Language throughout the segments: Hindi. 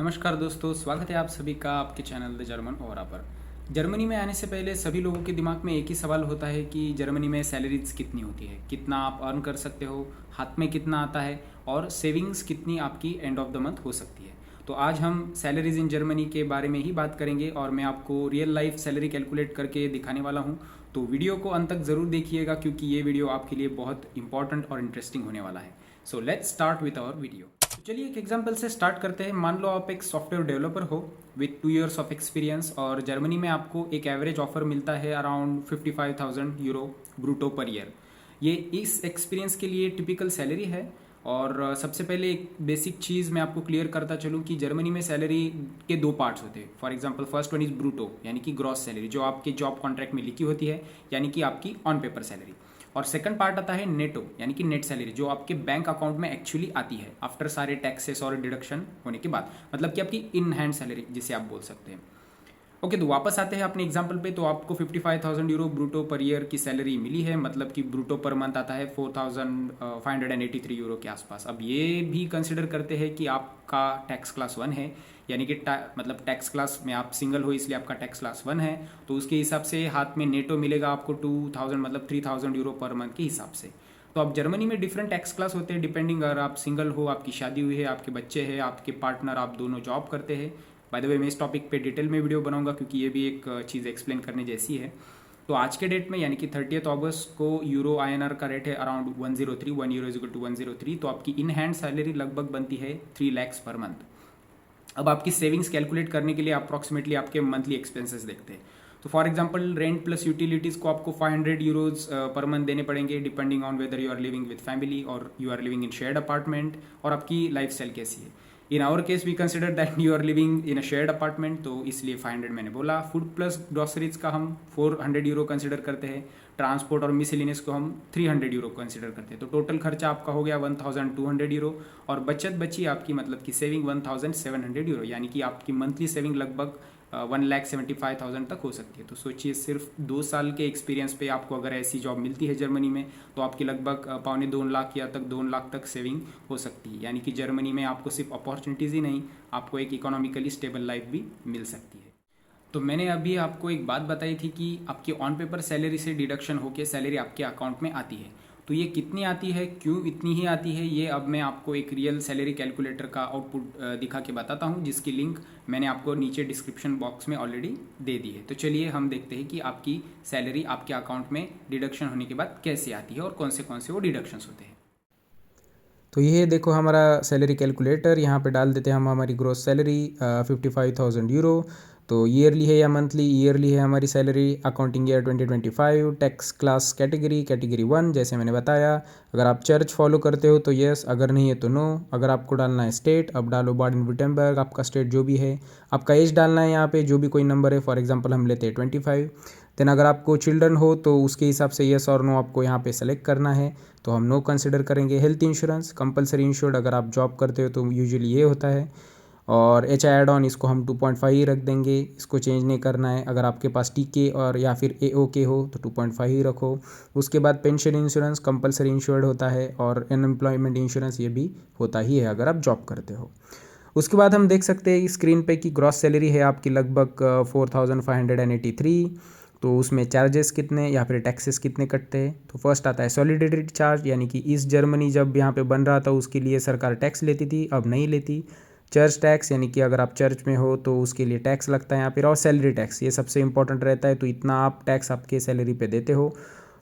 नमस्कार दोस्तों, स्वागत है आप सभी का आपके चैनल द जर्मन ओरा पर। जर्मनी में आने से पहले सभी लोगों के दिमाग में एक ही सवाल होता है कि जर्मनी में सैलरीज कितनी होती है, कितना आप अर्न कर सकते हो, हाथ में कितना आता है और सेविंग्स कितनी आपकी एंड ऑफ द मंथ हो सकती है। तो आज हम सैलरीज इन जर्मनी के बारे में ही बात करेंगे और मैं आपको रियल लाइफ सैलरी कैलकुलेट करके दिखाने वाला हूँ। तो वीडियो को अंत तक ज़रूर देखिएगा क्योंकि ये वीडियो आपके लिए बहुत इंपॉर्टेंट और इंटरेस्टिंग होने वाला है। So let's start with our video. तो चलिए एक एग्जांपल से स्टार्ट करते हैं। मान लो आप एक सॉफ्टवेयर डेवलपर हो विथ 2 years ऑफ एक्सपीरियंस और जर्मनी में आपको एक एवरेज ऑफर मिलता है अराउंड 55,000 यूरो ब्रूटो पर ईयर। ये इस एक्सपीरियंस के लिए टिपिकल सैलरी है। और सबसे पहले एक बेसिक चीज़ मैं आपको क्लियर करता चलूँ कि जर्मनी में सैलरी के दो पार्ट्स होते हैं। For example first one is ब्रूटो यानी कि ग्रॉस सैलरी जो आपके जॉब कॉन्ट्रैक्ट में लिखी होती है, यानी कि आपकी ऑन पेपर सैलरी। और सेकंड पार्ट आता है नेटो यानी कि नेट सैलरी जो आपके बैंक अकाउंट में एक्चुअली आती है आफ्टर सारे टैक्सेस और डिडक्शन होने के बाद, मतलब कि आपकी इन हैंड सैलरी जिसे आप बोल सकते हैं। ओके, तो वापस आते हैं अपने एग्जाम्पल पे। तो आपको 55,000 यूरो ब्रूटो पर ईयर की सैलरी मिली है, मतलब कि ब्रूटो पर मंथ आता है 4,583 यूरो के आसपास। अब ये भी कंसिडर करते हैं कि आपका टैक्स क्लास 1 है, यानी कि मतलब टैक्स क्लास में आप सिंगल हो इसलिए आपका टैक्स क्लास 1 है। तो उसके हिसाब से हाथ में नेटो मिलेगा आपको 2,000 मतलब 3,000 यूरो पर मंथ के हिसाब से। तो अब जर्मनी में डिफरेंट टैक्स क्लास होते हैं डिपेंडिंग, अगर आप सिंगल हो, आपकी शादी हुई है, आपके बच्चे हैं, आपके पार्टनर, आप दोनों जॉब करते हैं। बाय द वे मैं इस टॉपिक पे डिटेल में वीडियो बनाऊंगा क्योंकि ये भी एक चीज़ एक्सप्लेन करने जैसी है। तो आज के डेट में यानी कि 30 अगस्त को यूरो INR का रेट है अराउंड 103, 1 euro = 103। तो आपकी इन हैंड सैलरी लगभग बनती है 3 lakhs पर मंथ। अब आपकी सेविंग्स कैलकुलेट करने के लिए अप्रॉक्सीमेटली आपके मंथली एक्सपेंसेस देखते हैं। तो for example rent plus utilities को आपको 500 यूरोज पर मंथ देने पड़ेंगे depending on whether you are living with family और you are living in shared apartment और आपकी लाइफ स्टाइल कैसी है। In our case we consider that you are living in a shared apartment, तो इसलिए 500 मैंने बोला। फूड प्लस ग्रॉसरीज का हम 400 यूरो कंसिडर करते हैं। ट्रांसपोर्ट और मिसलिनियस को हम 300 यूरो कंसिडर करते हैं। तो टोटल खर्चा आपका हो गया 1,200 यूरो और बचत बची आपकी मतलब कि सेविंग 1,700 यूरो, यानी कि आपकी मंथली सेविंग लगभग 1,75,000 तक हो सकती है। तो सोचिए सिर्फ 2 साल के एक्सपीरियंस पे आपको अगर ऐसी जॉब मिलती है जर्मनी में तो आपकी लगभग 1,25,00,000 या तक 2 लाख तक सेविंग हो सकती है। यानी कि जर्मनी में आपको सिर्फ अपॉर्चुनिटीज़ ही नहीं, आपको एक इकोनॉमिकली स्टेबल लाइफ भी मिल सकती है। तो मैंने अभी आपको एक बात बताई थी कि आपकी ऑन पेपर सैलरी से डिडक्शन होकर सैलरी आपके अकाउंट में आती है। तो ये कितनी आती है, क्यों इतनी ही आती है, ये अब मैं आपको एक रियल सैलरी कैलकुलेटर का आउटपुट दिखा के बताता हूँ, जिसकी लिंक मैंने आपको नीचे डिस्क्रिप्शन बॉक्स में ऑलरेडी दे दी है। तो चलिए हम देखते हैं कि आपकी सैलरी आपके अकाउंट में डिडक्शन होने के बाद कैसे आती है और कौन से वो डिडक्शंस होते हैं। तो ये देखो हमारा सैलरी कैलकुलेटर, यहाँ पे डाल देते हैं हम हमारी ग्रोस सैलरी 55,000 यूरो। तो ईयरली है या मंथली? ईयरली है हमारी salary. Accounting year 2025। Tax class category 1 जैसे मैंने बताया। अगर आप चर्च फॉलो करते हो तो यस, अगर नहीं है तो नो। अगर आपको डालना है स्टेट, अब डालो बाडन विटेम्बर्ग, आपका स्टेट जो भी है। आपका एज डालना है यहाँ पे, जो भी कोई नंबर है, फॉर एग्जाम्पल हम लेते हैं 25। देन अगर आपको चिल्ड्रन हो तो उसके हिसाब से यस और नो आपको यहाँ पे सेलेक्ट करना है, तो हम नो कंसिडर करेंगे। हेल्थ इंश्योरेंस कंपलसरी इंश्योर्ड, अगर आप जॉब करते हो तो यूजुअली ये होता है। और एच ऐड ऑन इसको हम 2.5 ही रख देंगे, इसको चेंज नहीं करना है। अगर आपके पास टीके और या फिर AOK हो तो 2.5 ही रखो। उसके बाद पेंशन इंश्योरेंस कंपलसरी इंश्योर्ड होता है और अनएम्प्लॉयमेंट इंश्योरेंस ये भी होता ही है अगर आप जॉब करते हो। उसके बाद हम देख सकते हैं स्क्रीन पे कि ग्रॉस सैलरी है आपकी लगभग 4,583। तो उसमें चार्जेस कितने या फिर टैक्सेस कितने कटते हैं? तो फर्स्ट आता है सॉलिडेरिटी चार्ज, यानी कि ईस्ट जर्मनी जब यहाँ पे बन रहा था उसके लिए सरकार टैक्स लेती थी, अब नहीं लेती। चर्च टैक्स, यानी कि अगर आप चर्च में हो तो उसके लिए टैक्स लगता है यहाँ पे। और सैलरी टैक्स, ये सबसे इंपॉर्टेंट रहता है, तो इतना आप टैक्स आपके सैलरी पे देते हो।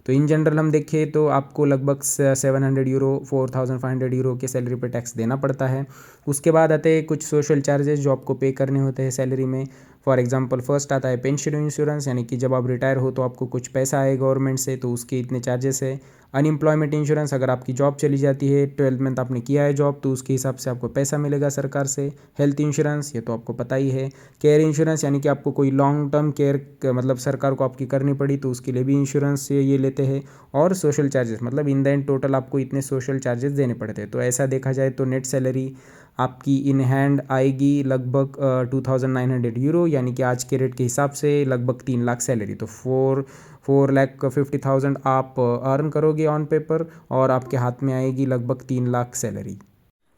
तो इन जनरल हम देखें तो आपको लगभग 700 यूरो 4,500 यूरो के सैलरी पे टैक्स देना पड़ता है। उसके बाद आते हैं कुछ सोशल चार्जेस जो आपको पे करने होते हैं सैलरी में। फॉर एग्जांपल फर्स्ट आता है पेंशन इंश्योरेंस, यानी कि जब आप रिटायर हो तो आपको कुछ पैसा आए गवर्नमेंट से, तो उसके इतने चार्जेस है। अनएम्प्लॉयमेंट इंश्योरेंस, अगर आपकी जॉब चली जाती है, 12 मंथ आपने किया है जॉब, तो उसके हिसाब से आपको पैसा मिलेगा सरकार से। हेल्थ इंश्योरेंस, ये तो आपको पता ही है। केयर इंश्योरेंस, यानी कि आपको कोई लॉन्ग टर्म केयर मतलब सरकार को आपकी करनी पड़ी तो उसके लिए भी इंश्योरेंस ये लेते हैं। और सोशल चार्जेस, मतलब इन द एंड टोटल आपको इतने सोशल चार्जेस देने पड़ते हैं। तो ऐसा देखा जाए तो नेट सैलरी आपकी इन हैंड आएगी लगभग 2,900 यूरो, यानी कि आज के रेट के हिसाब से लगभग 3 लाख सैलरी। तो 4,50,000 आप अर्न करोगे ऑन पेपर और आपके हाथ में आएगी लगभग 3 लाख सैलरी।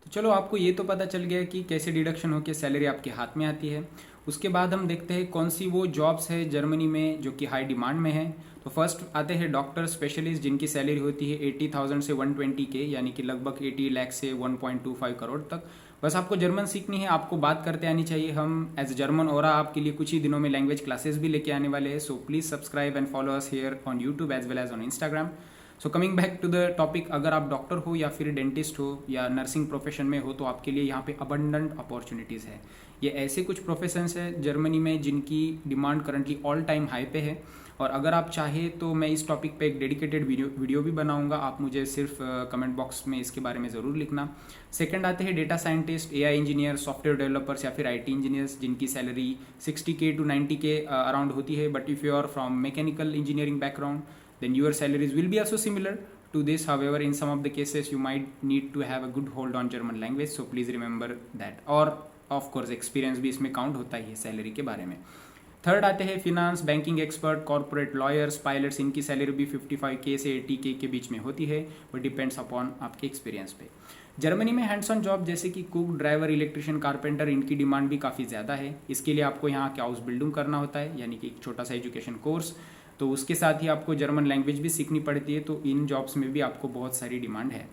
तो चलो आपको ये तो पता चल गया कि कैसे डिडक्शन होकर सैलरी आपके हाथ में आती है। उसके बाद हम देखते हैं कौन सी वो जॉब्स है जर्मनी में जो कि हाई डिमांड में है। तो फर्स्ट आते हैं डॉक्टर स्पेशलिस्ट, जिनकी सैलरी होती है 80,000 से 120 के, यानी कि लगभग 80 लाख से 1.25 करोड़ तक। बस आपको जर्मन सीखनी है, आपको बात करते आनी चाहिए। हम एज जर्मन ओरा आपके लिए कुछ ही दिनों में लैंग्वेज क्लासेस भी लेके आने वाले हैं। So please subscribe and follow us here on YouTube as well as on Instagram. So coming back to the topic, अगर आप डॉक्टर हो या फिर डेंटिस्ट हो या नर्सिंग प्रोफेशन में हो तो आपके लिए यहाँ पे अबंडेंट अपॉर्चुनिटीज़ है। ये ऐसे कुछ प्रोफेशंस हैं जर्मनी में जिनकी demand currently all time high पे है। और अगर आप चाहें तो मैं इस टॉपिक पे एक डेडिकेटेड वीडियो भी बनाऊंगा, आप मुझे सिर्फ कमेंट बॉक्स में इसके बारे में ज़रूर लिखना। सेकंड आते हैं data scientist, AI engineer, software developers या फिर आईटी इंजीनियर्स, जिनकी salary 60K to 90K around होती है। But if you are from mechanical engineering background then your salaries will be also similar to this. However, in some of the cases you might need to have a good hold on German language, so please remember that. और of course experience भी इसमें काउंट होता ही है सैलरी के बारे में। थर्ड आते हैं finance, banking expert, corporate lawyers, pilots, इनकी सैलरी भी 55K से 80K के बीच में होती है, बट डिपेंड्स अपॉन आपके एक्सपीरियंस पे। जर्मनी में हैंड्स ऑन जॉब जैसे कि कुक, ड्राइवर, इलेक्ट्रिशियन, कारपेंटर, इनकी डिमांड भी काफ़ी ज़्यादा है। इसके लिए आपको यहाँ के हाउस बिल्डिंग करना होता है, यानी कि एक छोटा सा एजुकेशन कोर्स। तो उसके साथ ही आपको जर्मन लैंग्वेज भी सीखनी पड़ती है। तो इन जॉब्स में भी आपको बहुत सारी डिमांड है।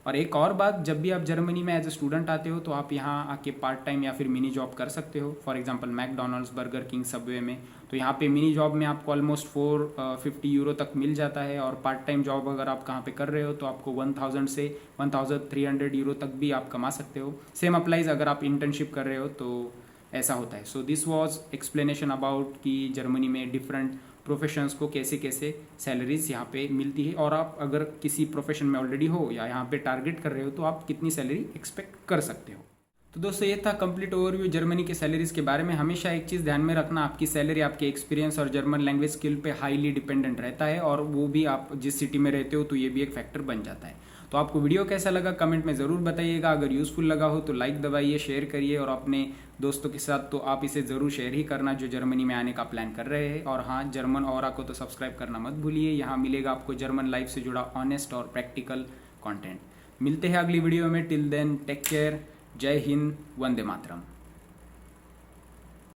और एक और बात, जब भी आप जर्मनी में एज ए स्टूडेंट आते हो तो आप यहाँ आके पार्ट टाइम या फिर मिनी जॉब कर सकते हो। For example McDonald's, burger king, Subway में। तो यहाँ पे मिनी जॉब में आपको ऑलमोस्ट 450 यूरो तक मिल जाता है। और पार्ट टाइम जॉब अगर आप कहाँ पे कर रहे हो तो आपको 1000 से 1300 यूरो तक भी आप कमा सकते हो। सेम अप्लाइज अगर आप इंटर्नशिप कर रहे हो तो ऐसा होता है। So this was explanation about कि जर्मनी में डिफरेंट प्रोफेशंस को कैसे कैसे सैलरीज यहाँ पे मिलती है, और आप अगर किसी प्रोफेशन में ऑलरेडी हो या यहाँ पे टारगेट कर रहे हो तो आप कितनी सैलरी एक्सपेक्ट कर सकते हो। तो दोस्तों ये था कंप्लीट ओवरव्यू जर्मनी के सैलरीज के बारे में। हमेशा एक चीज़ ध्यान में रखना, आपकी सैलरी आपके एक्सपीरियंस और जर्मन लैंग्वेज स्किल पे हाईली डिपेंडेंट रहता है, और वो भी आप जिस सिटी में रहते हो तो ये भी एक फैक्टर बन जाता है। तो आपको वीडियो कैसा लगा कमेंट में ज़रूर बताइएगा। अगर यूज़फुल लगा हो तो लाइक दबाइए, शेयर करिए, और अपने दोस्तों के साथ तो आप इसे ज़रूर शेयर ही करना जो जर्मनी में आने का प्लान कर रहे हैं। और हाँ, जर्मन ओरा को तो सब्सक्राइब करना मत भूलिए। यहाँ मिलेगा आपको जर्मन लाइफ से जुड़ा ऑनेस्ट और प्रैक्टिकल कंटेंट। मिलते हैं अगली वीडियो में। टिल देन टेक केयर, जय हिंद, वंदे मातरम।